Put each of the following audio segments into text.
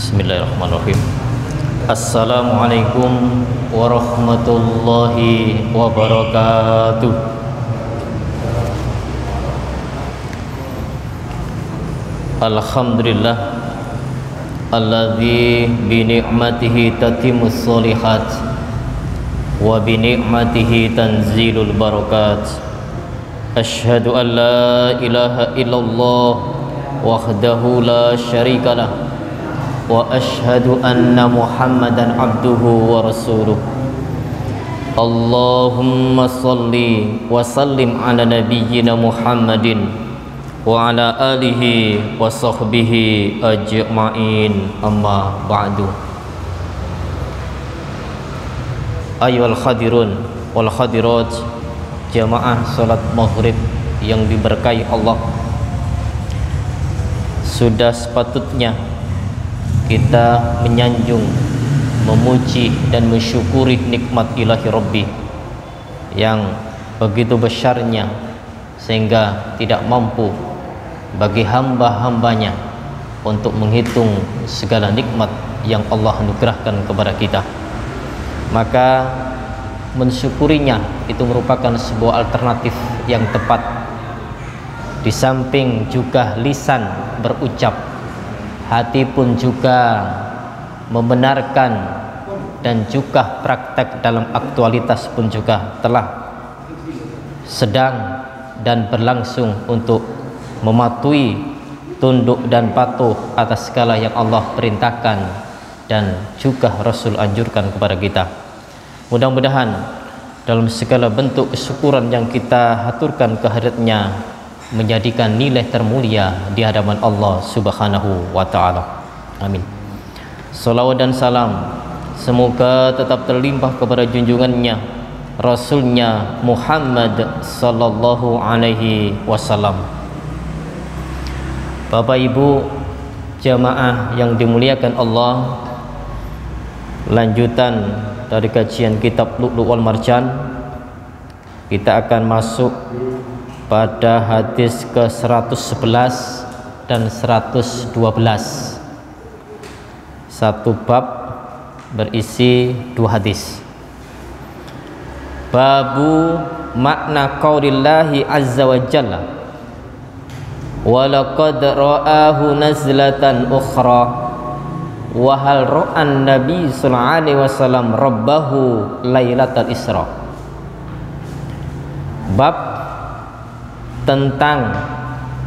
Bismillahirrahmanirrahim. Assalamualaikum warahmatullahi wabarakatuh. Alhamdulillah alladzi bi ni'matihi tatimmus sholihat wa bi ni'matihi tanzilul barakat. Asyhadu an la ilaha illallah wahdahu la syarikalah wa asyhadu anna Muhammadan abduhu wa rasuluh. Allahumma salli wa sallim ala nabiyyina Muhammadin wa ala alihi wa sahbihi ajma'in, amma ba'du. Ayyuhal khadirun wal khadirat, jamaah salat maghrib yang diberkahi Allah, sudah sepatutnya kita menyanjung, memuji dan mensyukuri nikmat ilahi Rabbi yang begitu besarnya sehingga tidak mampu bagi hamba-hambanya untuk menghitung segala nikmat yang Allah anugerahkan kepada kita. Maka mensyukurinya itu merupakan sebuah alternatif yang tepat. Di samping juga lisan berucap, hati pun juga membenarkan, dan juga praktek dalam aktualitas pun juga telah sedang dan berlangsung untuk mematuhi, tunduk dan patuh atas segala yang Allah perintahkan dan juga Rasul anjurkan kepada kita. Mudah-mudahan dalam segala bentuk kesyukuran yang kita haturkan kehadiratnya menjadikan nilai termulia di hadapan Allah Subhanahu wa ta'ala. Amin. Salawat dan salam semoga tetap terlimpah kepada junjungannya, Rasulnya Muhammad sallallahu alaihi wasallam. Bapak Ibu jamaah yang dimuliakan Allah, lanjutan dari kajian kitab Lu'lu' wal Marjan, kita akan masuk pada hadis ke-111 dan 112. Satu bab berisi dua hadis. Babu makna qaulillahi azza wa jalla wa laqad ra'ahu nazlatan ukhra wa hal ra'an nabi sallallahu alaihi wasallam rabbahu lailatal isra. Bab tentang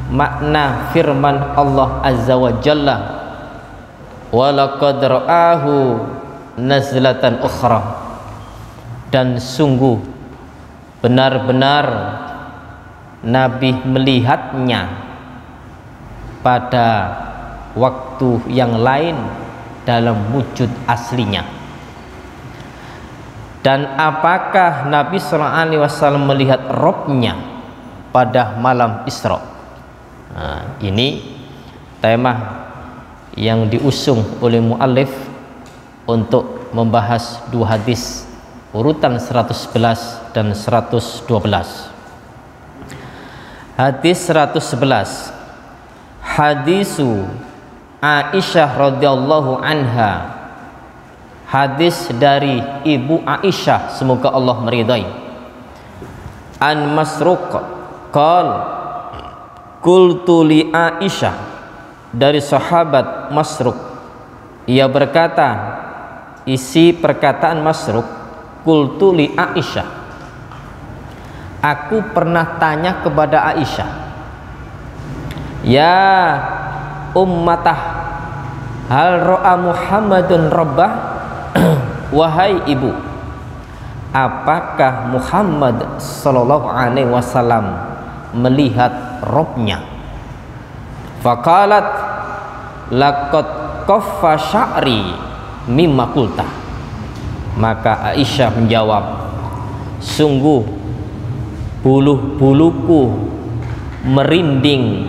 makna firman Allah azza wa jalla wa laqad ra'ahu nazlatan ukhra, dan sungguh benar-benar Nabi melihatnya pada waktu yang lain dalam wujud aslinya. Dan apakah Nabi sallallahu alaihi wasallam melihat Rabbnya pada malam Isra? Nah, ini tema yang diusung oleh muallif untuk membahas dua hadis urutan 111 dan 112. Hadis 111, hadisu Aisyah radhiyallahu anha, hadis dari ibu Aisyah semoga Allah meridai. An Masruq qal qultu li Aisyah, dari sahabat Masruq, ia berkata, isi perkataan Masruq, qultu li Aisyah, aku pernah tanya kepada Aisyah, ya ummatah hal ra'a Muhammadun rabbah, wahai ibu, apakah Muhammad sallallahu alaihi wasallam melihat Rabbnya? Faqalat laqad qaffa sya'ri mimma qulta, maka Aisyah menjawab, sungguh bulu-buluku merinding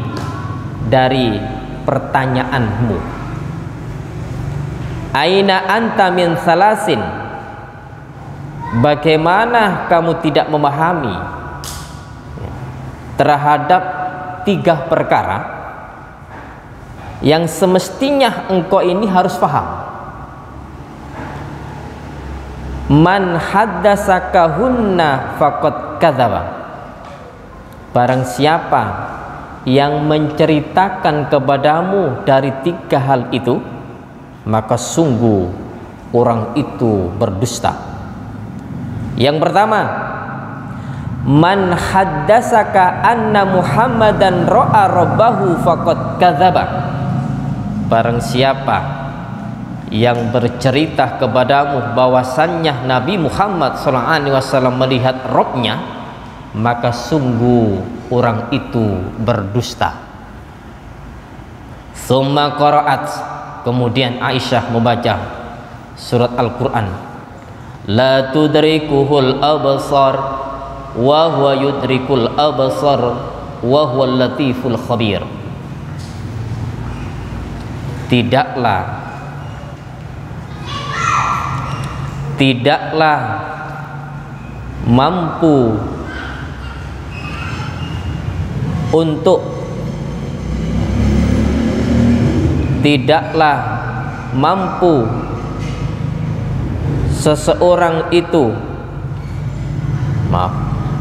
dari pertanyaanmu. Aina anta min salasin, bagaimana kamu tidak memahami terhadap tiga perkara yang semestinya engkau ini harus paham. Man haddasakahunna faqad kadzaba. Barang siapa yang menceritakan kepadamu dari 3 hal itu, maka sungguh orang itu berdusta. Yang pertama, man haddasaka anna Muhammadan ra'a rabbahu faqad kadzaba. Barang siapa yang bercerita kepadamu bahwasannya Nabi Muhammad SAW melihat Rabb-nya, maka sungguh orang itu berdusta. Summa qara'at, kemudian Aisyah membaca surat Al-Quran, la tudrikuhul absar wa huwa yudrikul absar wa huwal latiful khabir. Tidaklah mampu untuk seseorang itu,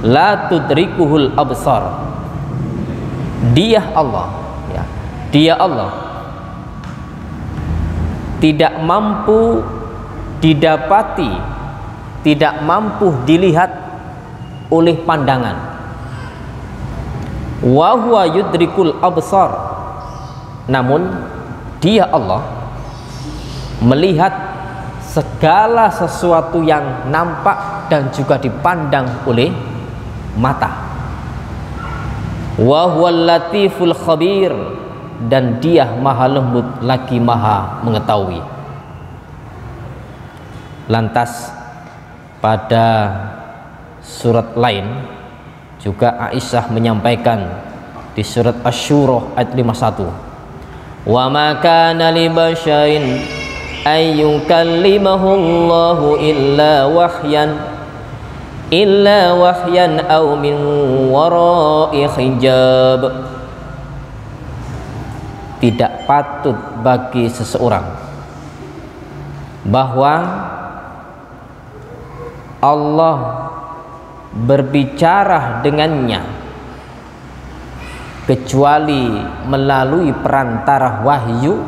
la tudrikuhul absar, dia Allah, ya, dia Allah tidak mampu didapati, tidak mampu dilihat oleh pandangan. Wa huwa yudrikul absar, namun dia Allah melihat segala sesuatu yang nampak dan juga dipandang oleh mata. Wa huwal latiful khabir, dan dia maha lembut lagi maha mengetahui. Lantas pada surat lain juga Aisyah menyampaikan di surat Asy-Syura ayat 51, wa ma kana li basyarin ay yukallimahu Allahu illa wahyan aw min wara'i hijab. Tidak patut bagi seseorang bahwa Allah berbicara dengannya kecuali melalui perantara wahyu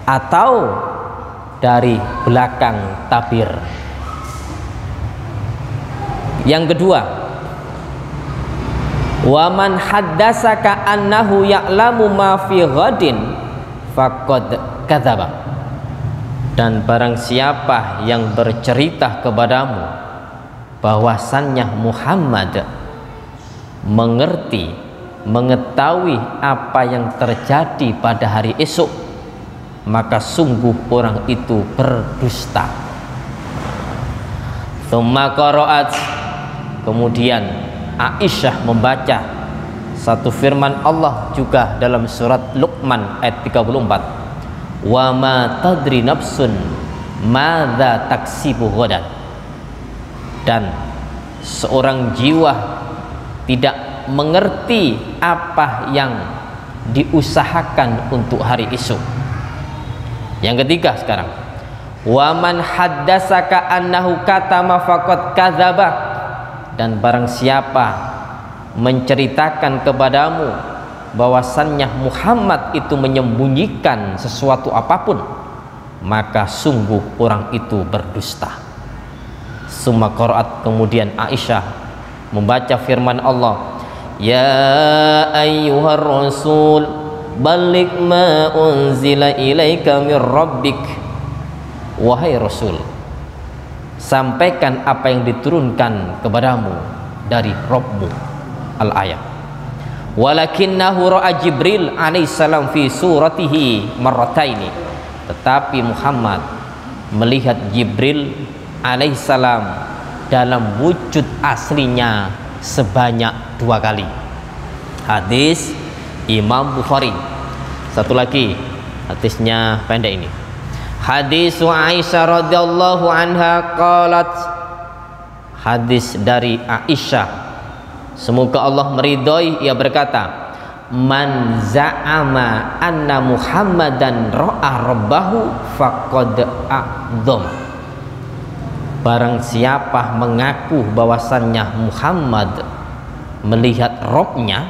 atau dari belakang tabir. Yang kedua, wa man haddasaka annahu ya'lamu ma fi ghadin faqad kadzaba. Dan barang siapa yang bercerita kepadamu bahwasannya Muhammad mengetahui apa yang terjadi pada hari esok, maka sungguh orang itu berdusta. Tsumma qara'at, kemudian Aisyah membaca satu firman Allah juga dalam surat Luqman ayat 34, wa ma tadri nafsun madza taksibu ghadan. Dan seorang jiwa tidak mengerti apa yang diusahakan untuk hari esok. Yang ketiga sekarang, wa man haddasaka annahu katama faqad kadzaba. Dan barang siapa menceritakan kepadamu bahwasannya Muhammad itu menyembunyikan sesuatu apapun, maka sungguh orang itu berdusta. Summa qara'at, kemudian Aisyah membaca firman Allah, ya ayyuhar rasul balligh ma unzila ilaika mir rabbik. Wahai Rasul, sampaikan apa yang diturunkan kepadamu dari Rabbmu. Al-ayat. Walakinnahu ra'a Jibril alaihissalam fi suratihi marrataini. Tetapi Muhammad melihat Jibril alaihissalam dalam wujud aslinya sebanyak 2 kali. Hadis Imam Bukhari. Satu lagi hadisnya pendek ini. Hadis Aisyah radhiyallahu anha qalat, hadis dari Aisyah, semoga Allah meridhoi, ia berkata, man za'ama anna Muhammadan ra'a rabbahu faqad a'dzam. Barang siapa mengaku bahwasannya Muhammad melihat Robnya,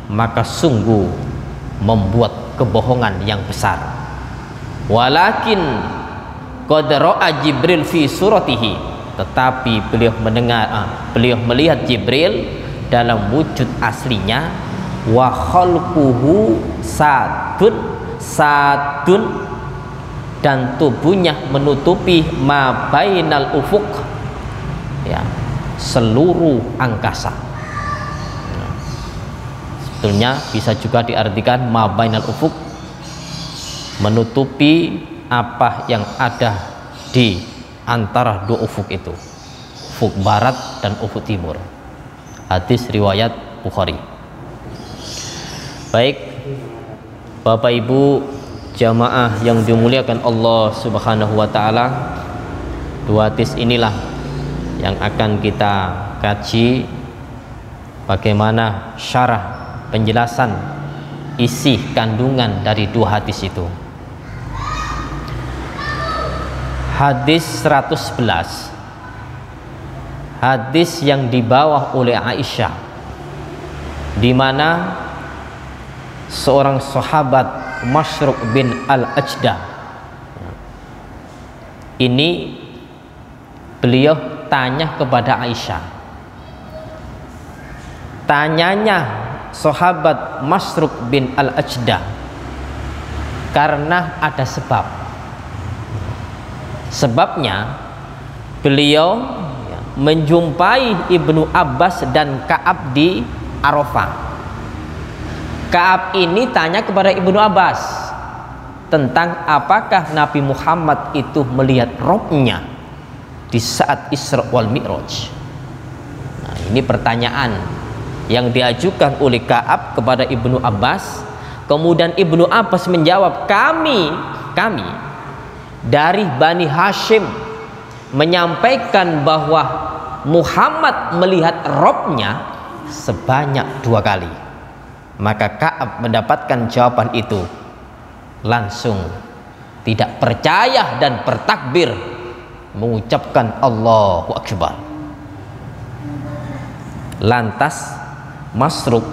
maka sungguh membuat kebohongan yang besar. Walakin qad ra'a Jibril fi suratihi, tetapi beliau melihat Jibril dalam wujud aslinya. Wa khalquhu sadun, dan tubuhnya menutupi ma bainal ufuq, ya, seluruh angkasa. Sebetulnya bisa juga diartikan ma bainal ufuq, menutupi apa yang ada di antara dua ufuk itu, ufuk barat dan ufuk timur. Hadis riwayat Bukhari. Baik Bapak Ibu jamaah yang dimuliakan Allah Subhanahu wa taala, dua hadis inilah yang akan kita kaji, bagaimana syarah penjelasan isi kandungan dari dua hadis itu. Hadis 111, hadis yang dibawa oleh Aisyah, di mana seorang sahabat Masruq bin Al-Ajdah ini, beliau tanya kepada Aisyah. Tanyanya sahabat Masruq bin Al-Ajdah karena ada sebab. Sebabnya beliau menjumpai Ibnu Abbas dan Ka'ab di Arafah. Ka'ab ini tanya kepada Ibnu Abbas tentang apakah Nabi Muhammad itu melihat Robnya di saat Isra wal Mi'raj. Nah, ini pertanyaan yang diajukan oleh Ka'ab kepada Ibnu Abbas. Kemudian Ibnu Abbas menjawab, kami dari Bani Hashim menyampaikan bahwa Muhammad melihat Robnya sebanyak 2 kali. Maka Ka'ab mendapatkan jawaban itu, langsung tidak percaya dan bertakbir mengucapkan Allahu Akbar. Lantas Masruq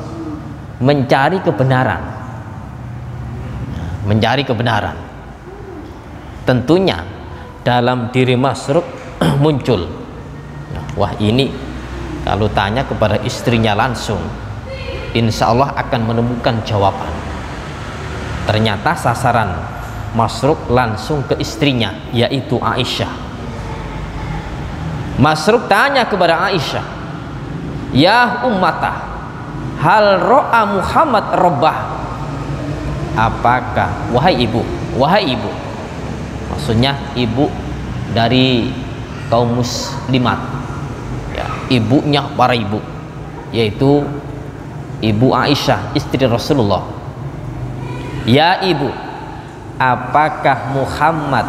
mencari kebenaran. Tentunya dalam diri Masruq muncul, wah ini kalau tanya kepada istrinya langsung, insya Allah akan menemukan jawaban. Ternyata sasaran Masruq langsung ke istrinya, yaitu Aisyah. Masruq tanya kepada Aisyah, ya ummatah, hal ro'a Muhammad robbah? Apakah, wahai ibu, maksudnya ibu dari kaum muslimat, ya, ibunya para ibu, yaitu Ibu Aisyah, istri Rasulullah. Ya ibu, apakah Muhammad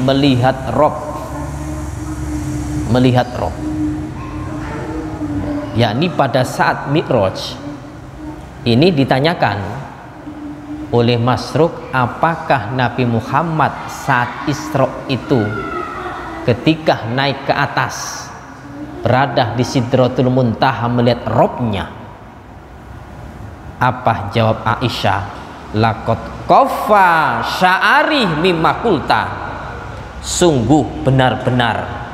melihat Rob? Yakni pada saat Mi'raj ini ditanyakan oleh Masruq, apakah Nabi Muhammad saat Isra itu ketika naik ke atas berada di Sidratul Muntaha melihat Robnya? Apa jawab Aisyah? Laqad qafa sya'ari mimma qulta, sungguh benar-benar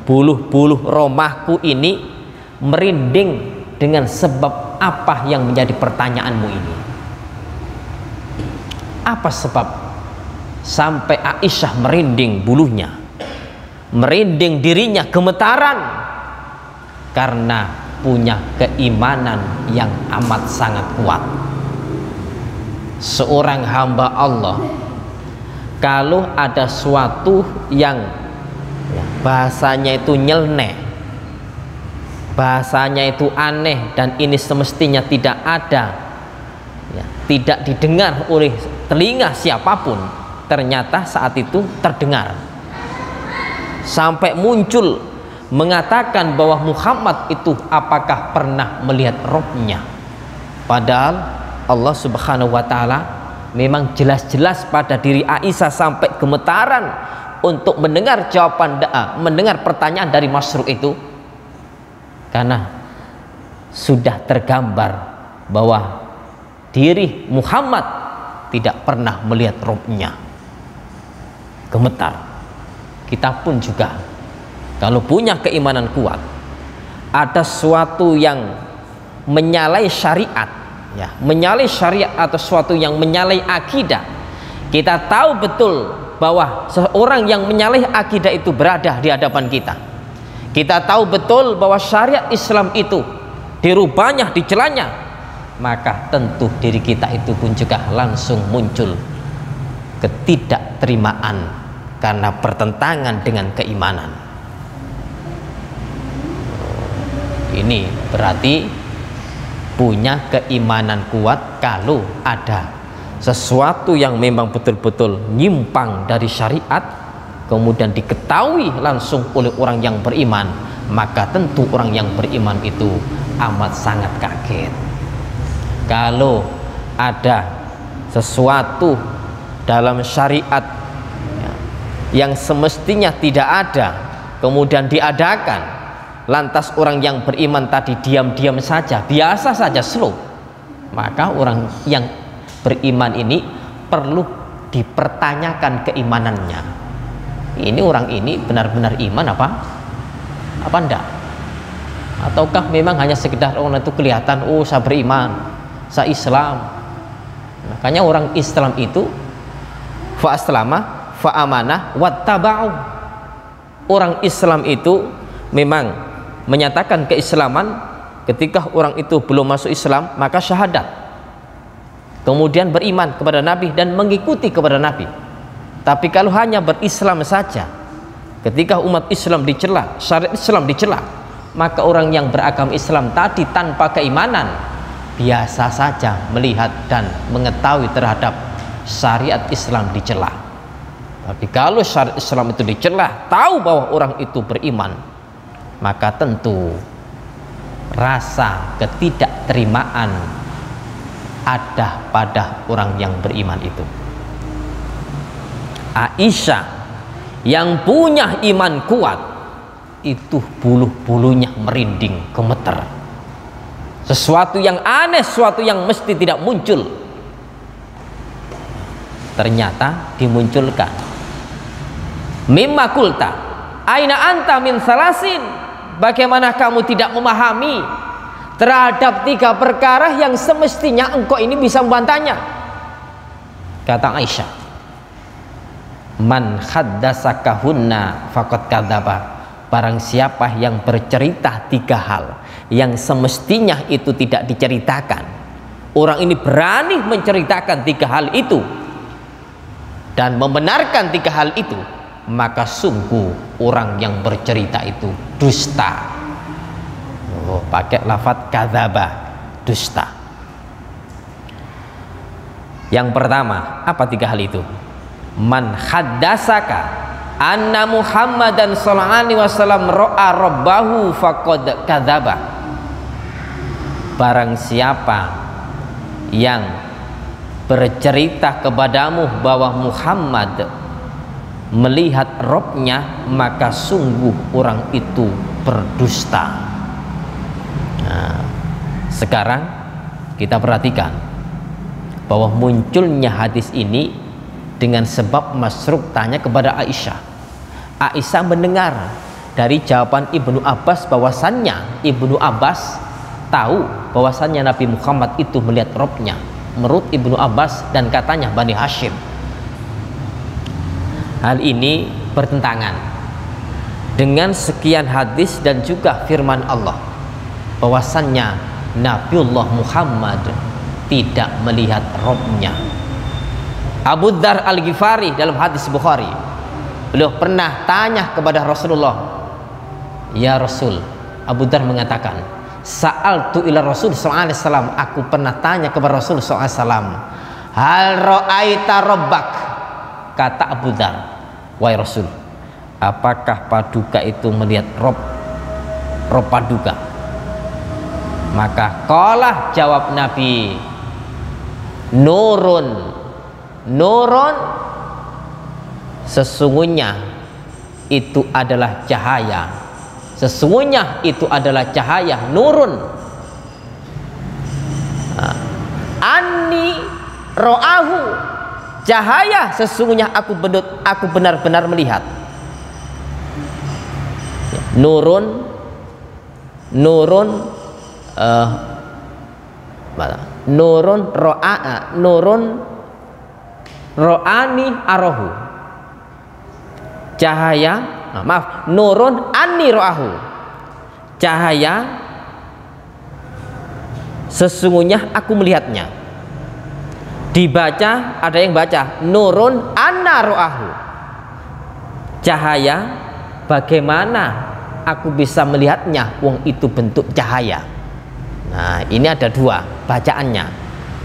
buluh-buluh romahku ini merinding dengan sebab apa yang menjadi pertanyaanmu ini. Apa sebab sampai Aisyah merinding buluhnya, merinding dirinya, gemetaran? Karena punya keimanan yang amat sangat kuat. Seorang hamba Allah kalau ada suatu yang bahasanya itu nyeleneh, bahasanya itu aneh, dan ini semestinya tidak ada, ya, tidak didengar oleh telinga siapapun, ternyata saat itu terdengar. Sampai muncul mengatakan bahwa Muhammad itu apakah pernah melihat Robnya. Padahal Allah Subhanahu wa taala memang jelas-jelas pada diri Aisyah sampai gemetaran untuk mendengar jawaban mendengar pertanyaan dari Masruq itu, karena sudah tergambar bahwa diri Muhammad tidak pernah melihat robnya. Gemetar. Kita pun juga kalau punya keimanan kuat, ada sesuatu yang menyalahi syariat, ya, menyalahi syariat atau sesuatu yang menyalahi akidah, kita tahu betul bahwa seorang yang menyalahi akidah itu berada di hadapan kita. Kita tahu betul bahwa syariat Islam itu dirubahnya, dicelanya, maka tentu diri kita itu pun juga langsung muncul ketidakterimaan karena bertentangan dengan keimanan. Ini berarti punya keimanan kuat kalau ada sesuatu yang memang betul-betul nyimpang dari syariat, kemudian diketahui langsung oleh orang yang beriman, maka tentu orang yang beriman itu amat sangat kaget. Kalau ada sesuatu dalam syariat yang semestinya tidak ada, kemudian diadakan, lantas orang yang beriman tadi diam-diam saja, biasa saja, slow, maka orang yang beriman ini perlu dipertanyakan keimanannya. Ini orang ini benar-benar iman apa enggak? Ataukah memang hanya sekedar orang itu kelihatan, oh saya beriman, saya Islam. Makanya orang Islam itu fa aslama fa amanah wattaba'u. Orang Islam itu memang menyatakan keislaman, ketika orang itu belum masuk Islam maka syahadat, kemudian beriman kepada Nabi dan mengikuti kepada Nabi. Tapi kalau hanya berislam saja, ketika umat Islam dicela, syariat Islam dicela, maka orang yang beragama Islam tadi tanpa keimanan biasa saja melihat dan mengetahui terhadap syariat Islam dicela. Tapi kalau syariat Islam itu dicela, tahu bahwa orang itu beriman, maka tentu rasa ketidakterimaan ada pada orang yang beriman itu. Aisyah yang punya iman kuat itu bulu-bulunya merinding, gemeter. Sesuatu yang aneh, sesuatu yang mesti tidak muncul, ternyata dimunculkan. Mimma kulta aina anta min salasin, bagaimana kamu tidak memahami terhadap 3 perkara yang semestinya engkau ini bisa membantahnya. Kata Aisyah, man haddasakahunna faqad kadzaba, barang siapa yang bercerita 3 hal yang semestinya itu tidak diceritakan, orang ini berani menceritakan 3 hal itu dan membenarkan 3 hal itu, maka sungguh orang yang bercerita itu dusta. Pakai lafaz kadzaba, dusta. Yang pertama, apa 3 hal itu? Man haddasaka anna Muhammadan sallallahu alaihi wasallam ra'a rabbahu faqad kadzaba. Barang siapa yang bercerita kepadamu bahwa Muhammad melihat Robnya, maka sungguh orang itu berdusta. Nah, sekarang kita perhatikan bahwa munculnya hadis ini dengan sebab Masruq tanya kepada Aisyah. Aisyah mendengar dari jawaban Ibnu Abbas bahwasannya Ibnu Abbas tahu bahwasannya Nabi Muhammad itu melihat Robnya menurut Ibnu Abbas dan katanya Bani Hashim. Hal ini bertentangan dengan sekian hadis dan juga firman Allah bahwasannya Nabiullah Muhammad tidak melihat Robnya. Abu Dzar Al-Ghifari dalam hadis Bukhari, beliau pernah tanya kepada Rasulullah, ya Rasul, Abu Dzar mengatakan, sa'altu ila Rasul sallallahu alaihi wasallam, aku pernah tanya kepada Rasul sallallahu alaihi wasallam, hal ra'aita rabbak, kata Abu Dzar, wahai Rasul, apakah paduka itu melihat Rob paduka? Maka qalah, jawab Nabi, nurun, nurun, sesungguhnya itu adalah cahaya, sesungguhnya itu adalah cahaya, nurun. Anni ro'ahu, cahaya, sesungguhnya aku benar-benar melihat. Nurun, nurun, nurun ro'a, nurun ro'ani arohu, cahaya, maaf, nurun anni ro'ahu, cahaya, sesungguhnya aku melihatnya. Dibaca, ada yang baca nurun anna ro'ahu, cahaya, bagaimana aku bisa melihatnya, wong itu bentuk cahaya. Nah, ini ada dua bacaannya,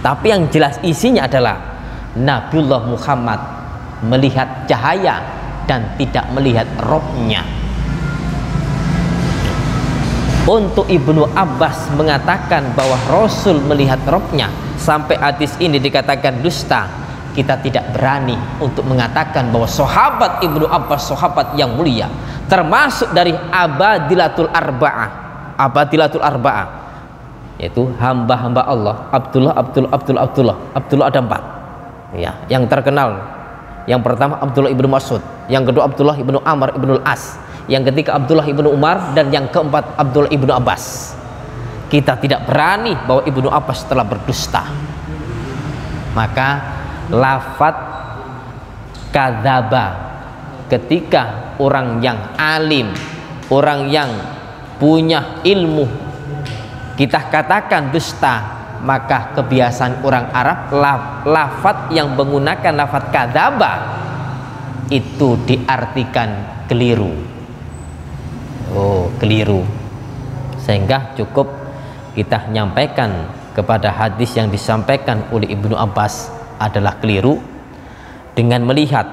tapi yang jelas isinya adalah Nabiullah Muhammad melihat cahaya dan tidak melihat robnya. Untuk Ibnu Abbas mengatakan bahwa Rasul melihat robnya, sampai hadis ini dikatakan dusta, kita tidak berani untuk mengatakan bahwa sahabat Ibnu Abbas sahabat yang mulia, termasuk dari abadilatul arba'ah, abadilatul arba'ah, yaitu hamba-hamba Allah, Abdullah ada 4 ya, yang terkenal. Yang pertama Abdullah ibnu Mas'ud, yang kedua Abdullah ibnu Amr ibnu Al-As, yang ketiga Abdullah ibnu Umar, dan yang keempat Abdullah ibnu Abbas. Kita tidak berani bahwa Ibnu Abbas telah berdusta. Maka lafadz kadzaba, ketika orang yang alim, orang yang punya ilmu, kita katakan dusta, maka kebiasaan orang Arab, lafadz yang menggunakan lafadz kadzaba itu diartikan keliru. Oh, keliru. Sehingga cukup kita nyampaikan kepada hadis yang disampaikan oleh Ibnu Abbas adalah keliru, dengan melihat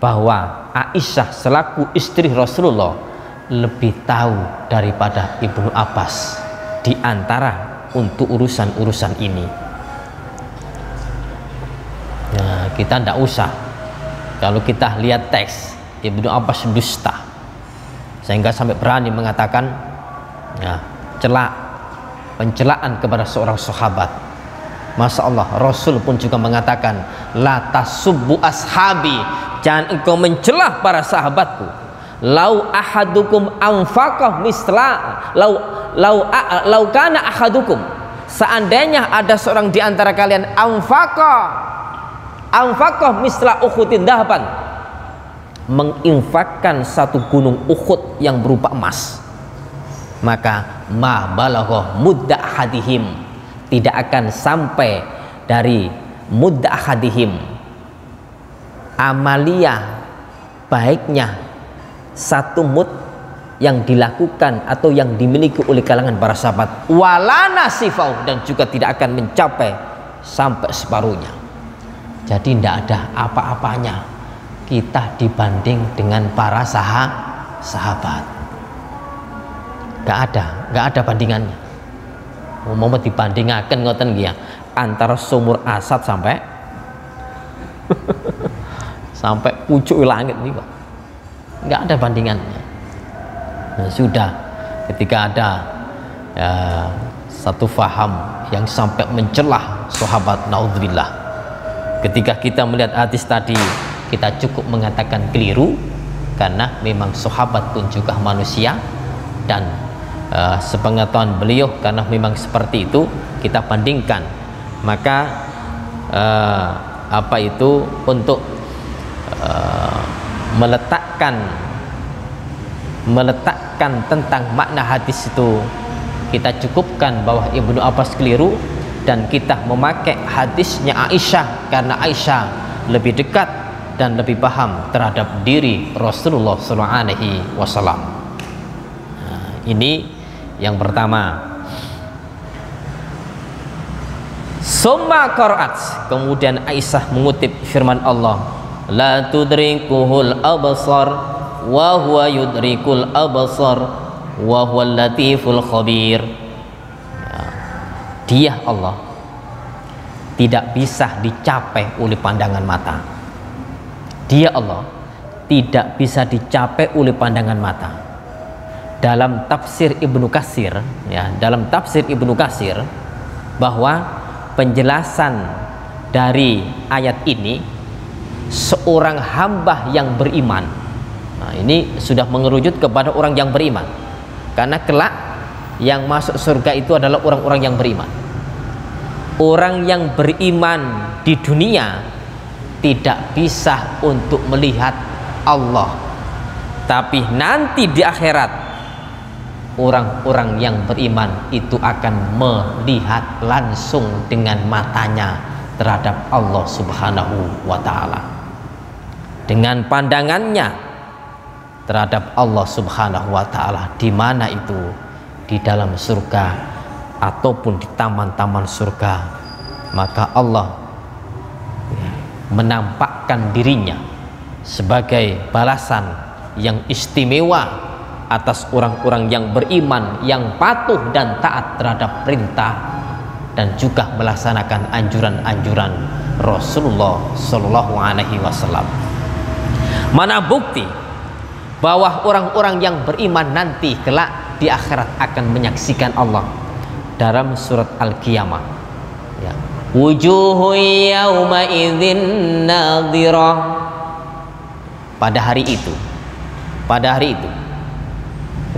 bahwa Aisyah selaku istri Rasulullah lebih tahu daripada Ibnu Abbas di antara untuk urusan-urusan ini. Nah, kita tidak usah, kalau kita lihat teks Ibnu Abbas dusta, sehingga sampai berani mengatakan ya, pencelaan kepada seorang sahabat. Masya Allah, Rasul pun juga mengatakan la tasubbu ashabi, jangan engkau mencelah para sahabatku. Lau ahadukum anfaqah misla lau kana ahadukum, seandainya ada seorang di antara kalian anfaqah misla Uhudin dahaban, menginfakkan satu gunung Uhud yang berupa emas, maka ma balagha mudda ahadihim, tidak akan sampai dari mudda ahadihim, amalia baiknya satu mud yang dilakukan atau yang dimiliki oleh kalangan para sahabat, wala nasifau, dan juga tidak akan mencapai sampai separuhnya. Jadi tidak ada apa-apanya kita dibanding dengan para sahabat. Gak ada bandingannya. Mau dibandingkan ngoten ya, antara sumur asad sampai sampai pucuk langit nih kok. Nggak ada bandingannya. Nah, sudah, ketika ada ya, satu faham yang sampai mencelah sahabat, naudzubillah, ketika kita melihat hadis tadi, kita cukup mengatakan keliru, karena memang sahabat pun juga manusia, dan sepengetahuan beliau karena memang seperti itu kita bandingkan. Maka apa itu untuk meletakkan tentang makna hadis itu, kita cukupkan bahwa Ibnu Abbas keliru, dan kita memakai hadisnya Aisyah karena Aisyah lebih dekat dan lebih paham terhadap diri Rasulullah SAW. Nah, ini yang pertama. Summa qara'at, kemudian Aisyah mengutip firman Allah, la tudrikuhul absar wa huwa yudrikul absar wa huwal latiful khabir. Ya. Dia Allah tidak bisa dicapai oleh pandangan mata. Dia Allah tidak bisa dicapai oleh pandangan mata. Dalam tafsir Ibnu Katsir, ya, dalam tafsir Ibnu Katsir, bahwa penjelasan dari ayat ini, seorang hamba yang beriman, nah ini sudah mengerucut kepada orang yang beriman, karena kelak yang masuk surga itu adalah orang-orang yang beriman. Orang yang beriman di dunia tidak bisa untuk melihat Allah, tapi nanti di akhirat orang-orang yang beriman itu akan melihat langsung dengan matanya terhadap Allah Subhanahu wa ta'ala, dengan pandangannya terhadap Allah Subhanahu wa ta'ala. Di mana itu? Di dalam surga ataupun di taman-taman surga. Maka Allah menampakkan dirinya sebagai balasan yang istimewa atas orang-orang yang beriman, yang patuh dan taat terhadap perintah dan juga melaksanakan anjuran-anjuran Rasulullah Shallallahu Alaihi Wasallam. Mana bukti bahwa orang-orang yang beriman nanti kelak di akhirat akan menyaksikan Allah? Dalam surat Al-Qiyamah, ya, wujuhu yawma idzin nadhirah. Pada hari itu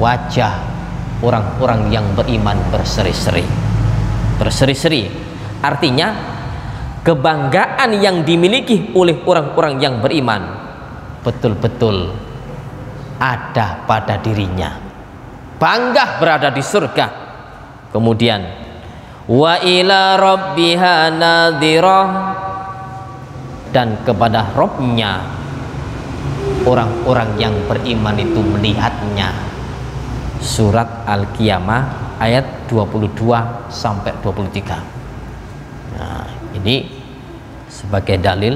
wajah orang-orang yang beriman berseri-seri. Berseri-seri artinya kebanggaan yang dimiliki oleh orang-orang yang beriman betul-betul ada pada dirinya. Bangga berada di surga. Kemudian wa ila rabbiha nadhirah, dan kepada Rabb-nya orang-orang yang beriman itu melihatnya. Surat Al-Qiyamah ayat 22 sampai 23. Nah, ini sebagai dalil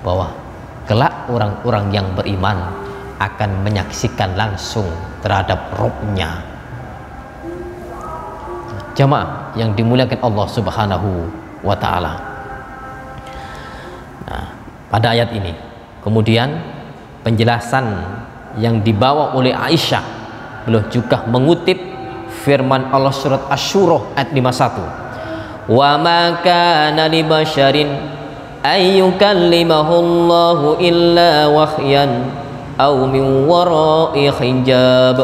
bahwa kelak orang-orang yang beriman akan menyaksikan langsung terhadap Rabb-nya. Jamaah yang dimuliakan Allah Subhanahu wa ta'ala. Nah, pada ayat ini kemudian penjelasan yang dibawa oleh Aisyah, beliau juga mengutip firman Allah surat Asy-Syura ayat 51. Wa ma kana li basyarin ay yukallimahullahu illa wahyan aw min wara'i hijab.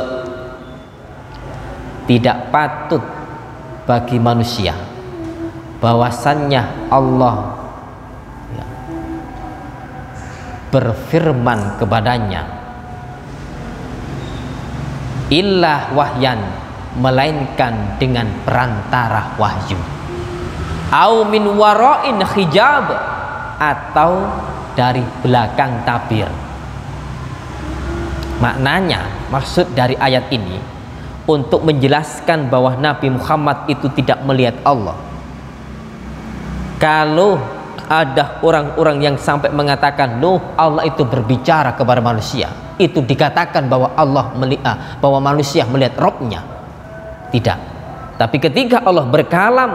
Tidak patut bagi manusia bahwasannya Allah berfirman kepadanya illa wahyan, melainkan dengan perantara wahyu, au min wara'in hijab, atau dari belakang tabir. Maknanya, maksud dari ayat ini untuk menjelaskan bahwa Nabi Muhammad itu tidak melihat Allah. Kalau ada orang-orang yang sampai mengatakan loh Allah itu berbicara kepada manusia, itu dikatakan bahwa bahwa manusia melihat Rabb-nya. Tidak. Tapi ketika Allah berkalam,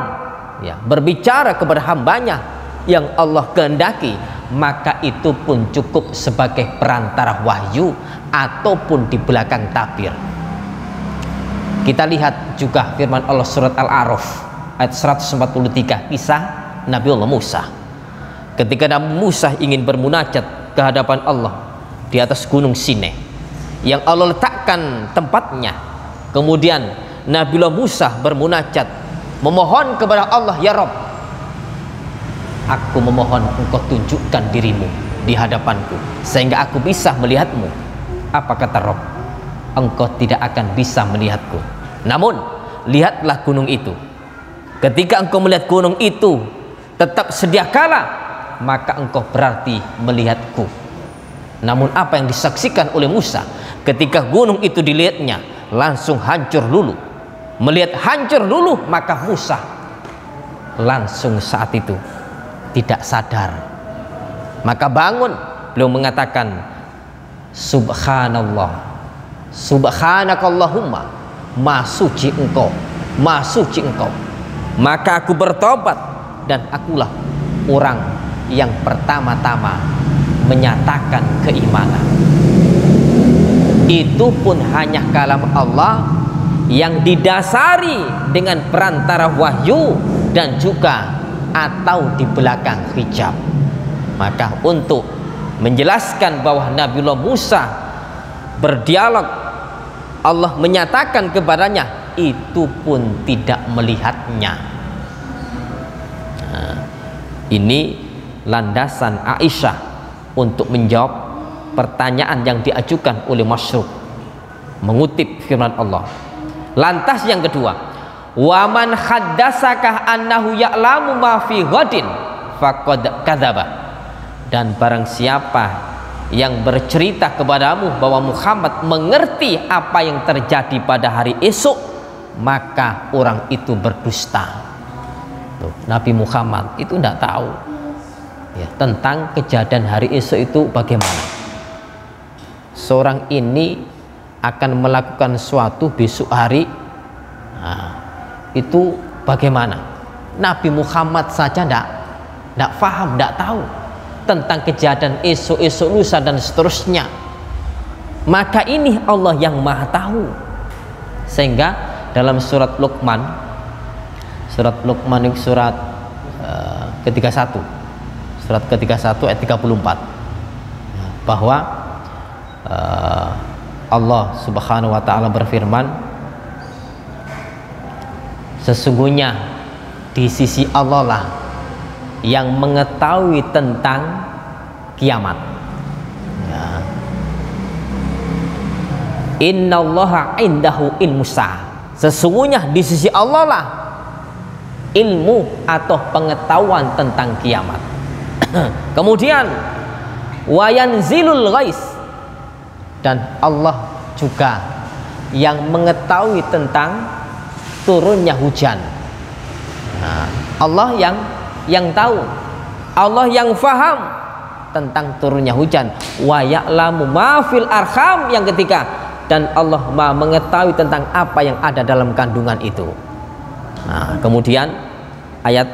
ya, berbicara kepada hambanya yang Allah kehendaki, maka itu pun cukup sebagai perantara wahyu ataupun di belakang tabir. Kita lihat juga firman Allah surat Al-A'raf ayat 143, kisah Nabiullah Musa. Ketika Nabi Musa ingin bermunajat ke hadapan Allah di atas gunung Sinai yang Allah letakkan tempatnya, kemudian Nabiullah Musa bermunajat memohon kepada Allah, ya Rabb, aku memohon engkau tunjukkan dirimu di hadapanku sehingga aku bisa melihatmu. Apa kata Rabb? Engkau tidak akan bisa melihatku, namun lihatlah gunung itu. Ketika engkau melihat gunung itu tetap sedia kala, maka engkau berarti melihatku. Namun apa yang disaksikan oleh Musa ketika gunung itu dilihatnya langsung hancur luluh. Melihat hancur luluh, maka Musa langsung saat itu tidak sadar. Maka bangun, beliau mengatakan subhanallah, subhanakallahumma, maha suci engkau, maha suci engkau. maka aku bertobat dan akulah orang yang pertama-tama menyatakan keimanan. Itu pun hanya kalam Allah yang didasari dengan perantara wahyu dan juga atau di belakang hijab. Maka untuk menjelaskan bahwa Nabiullah Musa berdialog, Allah menyatakan kepadanya, itu pun tidak melihatnya. Nah, ini landasan Aisyah untuk menjawab pertanyaan yang diajukan oleh Masruq, mengutip firman Allah. Lantas yang kedua, wa man haddasaka annahu ya'lamu ma fi ghadin faqad kadzaba. Dan barang siapa yang bercerita kepadamu bahwa Muhammad mengerti apa yang terjadi pada hari esok, maka orang itu berdusta. Tuh, Nabi Muhammad itu tidak tahu ya, tentang kejadian hari esok itu bagaimana. Seorang ini akan melakukan suatu besok hari, nah, itu bagaimana? Nabi Muhammad saja tidak paham, tidak tahu tentang kejadian esok-esok lusa dan seterusnya. Maka ini Allah yang maha tahu. Sehingga dalam surat Luqman itu surat ke-31, surat ke-31 ayat 34, bahwa Allah Subhanahu wa ta'ala berfirman, sesungguhnya di sisi Allah lah yang mengetahui tentang kiamat ya. Innallaha indahu ilmu sa'ah, sesungguhnya di sisi Allah lah ilmu atau pengetahuan tentang kiamat. Kemudian wayanzilul ghais, dan Allah juga yang mengetahui tentang turunnya hujan. Nah, Allah yang tahu, Allah yang faham tentang turunnya hujan. Wa ya'lamu ma fil arham, yang ketiga, dan Allah mengetahui tentang apa yang ada dalam kandungan itu. Nah, kemudian ayat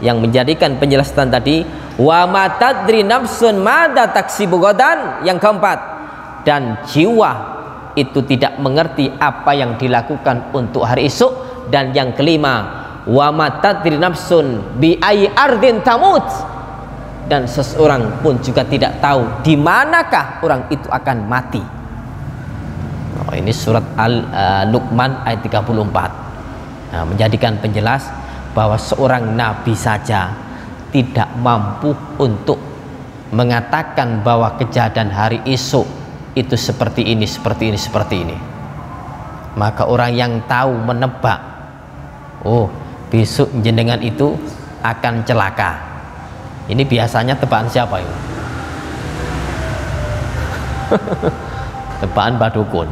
yang menjadikan penjelasan tadi, wa ma tadri nafsun madza taksibu ghadan, yang keempat, dan jiwa itu tidak mengerti apa yang dilakukan untuk hari esok. Dan yang kelima, wa ma tadri nafsun bi ayyi ardin tamut, dan seseorang pun juga tidak tahu di manakah orang itu akan mati. Oh, ini surat Luqman ayat 34. Nah, menjadikan penjelas bahwa seorang nabi saja tidak mampu untuk mengatakan bahwa kejadian hari esok itu seperti ini, seperti ini, seperti ini. Maka orang yang tahu menebak, oh besok jenengan itu akan celaka, ini biasanya tebakan siapa itu? Tebakan badukun.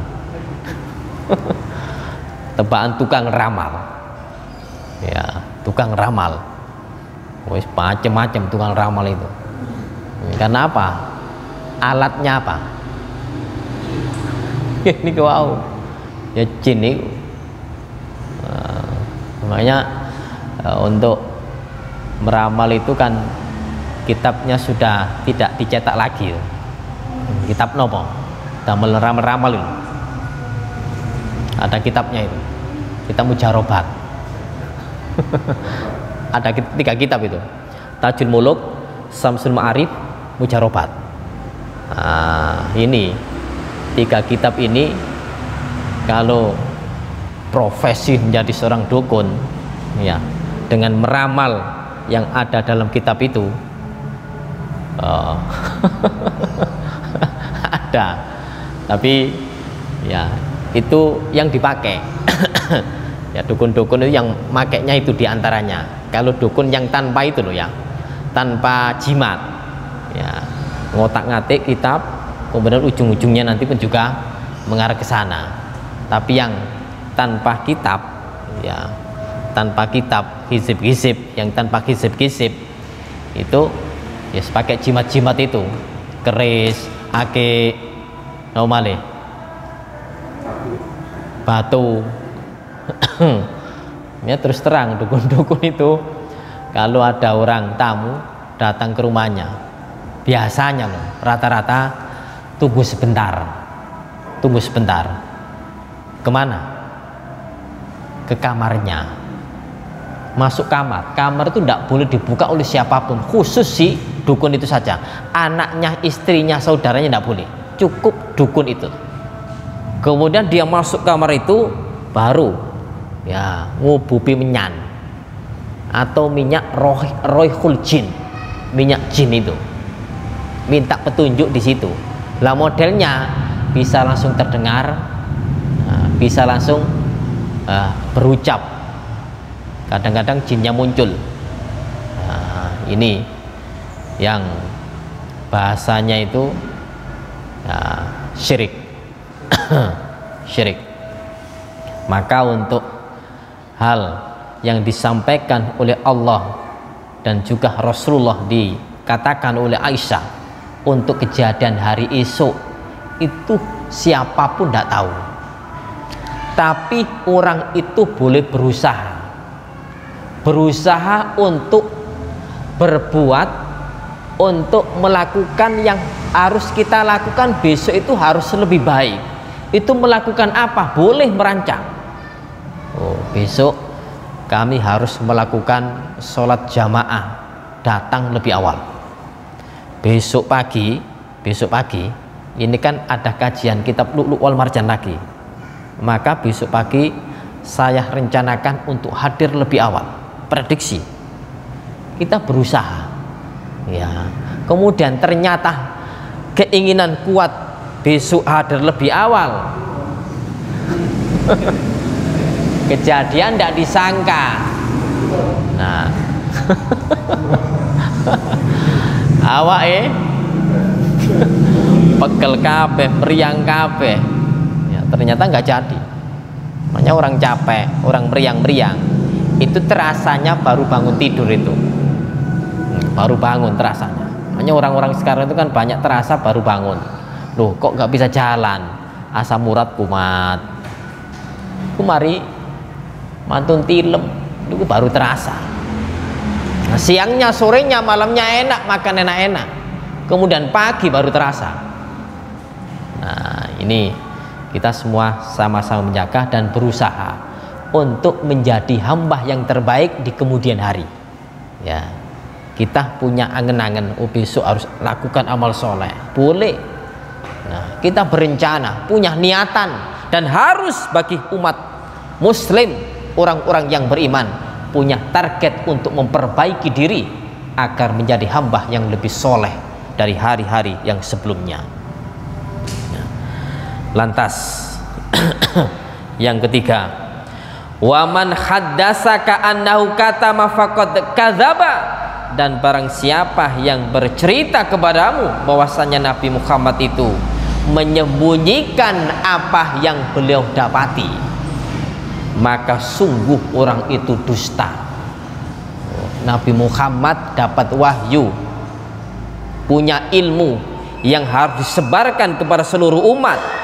Tebakan tukang ramal ya, tukang ramal. Wis macam-macam tukang ramal itu. Karena apa? Alatnya apa? Ini wow, ya jin itu. Makanya untuk meramal itu kan kitabnya sudah tidak dicetak lagi. Kitab nopo? Damel ramal itu. Ada kitabnya itu. Kitab Mujarobat. Ada 3 kitab itu. Tajul Muluk, Samsul Ma'arif, Mujarobat. Nah, ini 3 kitab ini kalau profesi menjadi seorang dukun ya, dengan meramal yang ada dalam kitab itu ada, tapi ya itu yang dipakai. Ya, dukun-dukun itu yang makainya itu diantaranya. Kalau dukun yang tanpa itu loh ya, tanpa jimat ya, ngotak-ngatik kitab, kemudian ujung-ujungnya nanti pun juga mengarah ke sana. Tapi yang tanpa kitab ya, tanpa kitab, hizib-hizib, yang tanpa hizib-hizib itu ya pakai jimat-jimat itu, keris, ake, nomale, batu, Ya terus terang, dukun-dukun itu kalau ada orang tamu datang ke rumahnya, biasanya loh rata-rata tunggu sebentar. Kemana? Ke kamarnya. Masuk kamar itu tidak boleh dibuka oleh siapapun, khusus si dukun itu saja. Anaknya, istrinya, saudaranya tidak boleh, cukup dukun itu. Kemudian dia masuk kamar itu baru ya ngububi menyan atau minyak roihul jin, minyak jin itu, minta petunjuk di situ. Lah modelnya bisa langsung terdengar, bisa langsung berucap. Kadang-kadang jinnya muncul. Ini yang bahasanya itu syirik. Syirik. Maka untuk hal yang disampaikan oleh Allah dan juga Rasulullah, dikatakan oleh Aisyah untuk kejadian hari esok, itu siapapun tidak tahu, tapi orang itu boleh berusaha untuk berbuat, untuk melakukan yang harus kita lakukan besok itu harus lebih baik. Itu melakukan apa? Boleh merancang. Besok kami harus melakukan sholat jamaah, datang lebih awal. Besok pagi ini kan ada kajian kitab Lu'lu' wal Marjan lagi. Maka besok pagi saya rencanakan untuk hadir lebih awal. Prediksi, kita berusaha ya. Kemudian ternyata keinginan kuat besok hadir lebih awal, kejadian tidak disangka. Nah awak pegel kabeh, meriang kabeh ya, ternyata nggak jadi. Makanya orang capek, orang meriang itu terasanya baru bangun tidur itu, baru bangun terasanya. Makanya orang-orang sekarang itu kan banyak terasa baru bangun. Loh kok nggak bisa jalan, asam urat kumat, kumari mantun tilem itu baru terasa. Nah, siangnya, sorenya, malamnya enak, makan enak-enak, kemudian pagi baru terasa. Nah ini kita semua sama-sama menjaga dan berusaha untuk menjadi hamba yang terbaik di kemudian hari ya. Kita punya angen-angen, besok harus lakukan amal soleh, boleh. Nah kita berencana, punya niatan, dan harus bagi umat muslim, orang-orang yang beriman, punya target untuk memperbaiki diri agar menjadi hamba yang lebih soleh dari hari-hari yang sebelumnya. Lantas yang ketiga, waman haddasaka annahu katama faqad kadzaba, dan barang siapa yang bercerita kepadamu bahwasanya Nabi Muhammad itu menyembunyikan apa yang beliau dapati, maka sungguh orang itu dusta. Nabi Muhammad dapat wahyu, punya ilmu yang harus disebarkan kepada seluruh umat.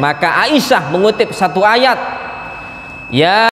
Maka Aisyah mengutip satu ayat, ya